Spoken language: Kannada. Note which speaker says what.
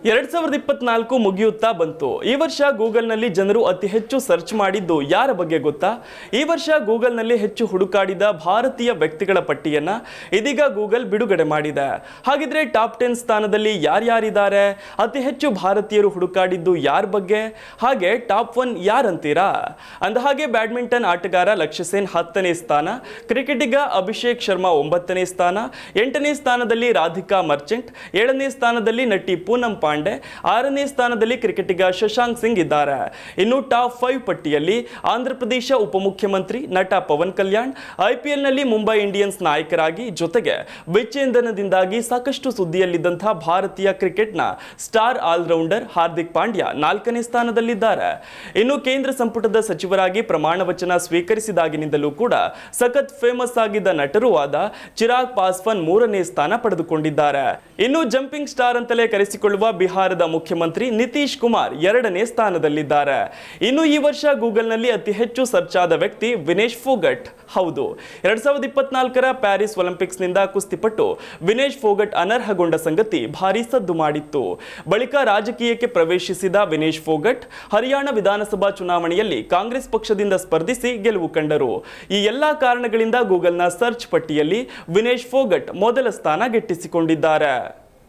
Speaker 1: 2024 ಮುಗಿಯುತ್ತಾ ಬಂತು. ಈ ವರ್ಷ ಗೂಗಲ್ನಲ್ಲಿ ಜನರು ಅತಿ ಹೆಚ್ಚು ಸರ್ಚ್ ಮಾಡಿದ್ದು ಯಾರ ಬಗ್ಗೆ ಗೊತ್ತಾ? ಈ ವರ್ಷ ಗೂಗಲ್ನಲ್ಲಿ ಹೆಚ್ಚು ಹುಡುಕಾಡಿದ ಭಾರತೀಯ ವ್ಯಕ್ತಿಗಳ ಪಟ್ಟಿಯನ್ನ ಇದೀಗ ಗೂಗಲ್ ಬಿಡುಗಡೆ ಮಾಡಿದೆ. ಹಾಗಿದ್ರೆ ಟಾಪ್ 10 ಸ್ಥಾನದಲ್ಲಿ ಯಾರ್ಯಾರಿದ್ದಾರೆ? ಅತಿ ಹೆಚ್ಚು ಭಾರತೀಯರು ಹುಡುಕಾಡಿದ್ದು ಯಾರ ಬಗ್ಗೆ? ಹಾಗೆ ಟಾಪ್ 1 ಯಾರಂತೀರಾ? ಅಂದಹಾಗೆ ಬ್ಯಾಡ್ಮಿಂಟನ್ ಆಟಗಾರ ಲಕ್ಷ್ಯ ಸೇನ್ 10ನೇ ಸ್ಥಾನ, ಕ್ರಿಕೆಟಿಗ ಅಭಿಷೇಕ್ ಶರ್ಮಾ 9ನೇ ಸ್ಥಾನ, 8ನೇ ಸ್ಥಾನದಲ್ಲಿ ರಾಧಿಕಾ ಮರ್ಚೆಂಟ್, 7ನೇ ಸ್ಥಾನದಲ್ಲಿ ನಟಿ ಪೂನಂ ಪಾಂಡೆ, 6ನೇ ಸ್ಥಾನದಲ್ಲಿ ಕ್ರಿಕೆಟಿಗ ಶಶಾಂಕ್ ಸಿಂಗ್ ಇದ್ದಾರೆ. ಇನ್ನು ಟಾಪ್ 5 ಪಟ್ಟಿಯಲ್ಲಿ ಆಂಧ್ರಪ್ರದೇಶ ಉಪಮುಖ್ಯಮಂತ್ರಿ ನಟ ಪವನ್ ಕಲ್ಯಾಣ್, ಐಪಿಎಲ್ನಲ್ಲಿ ಮುಂಬೈ ಇಂಡಿಯನ್ಸ್ ನಾಯಕರಾಗಿ, ಜೊತೆಗೆ ವಿಚ್ಛೇದನದಿಂದಾಗಿ ಸಾಕಷ್ಟು ಸುದ್ದಿಯಲ್ಲಿದ್ದಂತಹ ಭಾರತೀಯ ಕ್ರಿಕೆಟ್ನ ಸ್ಟಾರ್ ಆಲ್ರೌಂಡರ್ ಹಾರ್ದಿಕ್ ಪಾಂಡ್ಯ 4ನೇ ಸ್ಥಾನದಲ್ಲಿದ್ದಾರೆ. ಇನ್ನು ಕೇಂದ್ರ ಸಂಪುಟದ ಸಚಿವರಾಗಿ ಪ್ರಮಾಣ ವಚನ ಸ್ವೀಕರಿಸಿದಾಗಿನಿಂದಲೂ ಕೂಡ ಸಖತ್ ಫೇಮಸ್ ಆಗಿದ್ದ ನಟರೂ ಆದ ಚಿರಾಗ್ ಪಾಸ್ವಾನ್ 3ನೇ ಸ್ಥಾನ ಪಡೆದುಕೊಂಡಿದ್ದಾರೆ. ಇನ್ನು ಜಂಪಿಂಗ್ ಸ್ಟಾರ್ ಅಂತಲೇ ಕರೆಸಿಕೊಳ್ಳುವ ಬಿಹಾರದ ಮುಖ್ಯಮಂತ್ರಿ ನಿತೀಶ್ ಕುಮಾರ್ 2ನೇ ಸ್ಥಾನದಲ್ಲಿದ್ದಾರೆ. ಇನ್ನು ಈ ವರ್ಷ ಗೂಗಲ್ನಲ್ಲಿ ಅತಿ ಹೆಚ್ಚು ಸರ್ಚ್ ಆದ ವ್ಯಕ್ತಿ ವಿನೇಶ್ ಫೋಗಟ್. ಹೌದು, 2024ರ ಪ್ಯಾರಿಸ್ ಒಲಿಂಪಿಕ್ಸ್ನಿಂದ ಕುಸ್ತಿಪಟ್ಟು ವಿನೇಶ್ ಫೋಗಟ್ ಅನರ್ಹಗೊಂಡ ಸಂಗತಿ ಭಾರೀ ಸದ್ದು ಮಾಡಿತ್ತು. ಬಳಿಕ ರಾಜಕೀಯಕ್ಕೆ ಪ್ರವೇಶಿಸಿದ ವಿನೇಶ್ ಫೋಗಟ್ ಹರಿಯಾಣ ವಿಧಾನಸಭಾ ಚುನಾವಣೆಯಲ್ಲಿ ಕಾಂಗ್ರೆಸ್ ಪಕ್ಷದಿಂದ ಸ್ಪರ್ಧಿಸಿ ಗೆಲುವು ಕಂಡರು. ಈ ಎಲ್ಲಾ ಕಾರಣಗಳಿಂದ ಗೂಗಲ್ನ ಸರ್ಚ್ ಪಟ್ಟಿಯಲ್ಲಿ ವಿನೇಶ್ ಫೋಗಟ್ ಮೊದಲ ಸ್ಥಾನ ಗಿಟ್ಟಿಸಿಕೊಂಡಿದ್ದಾರೆ.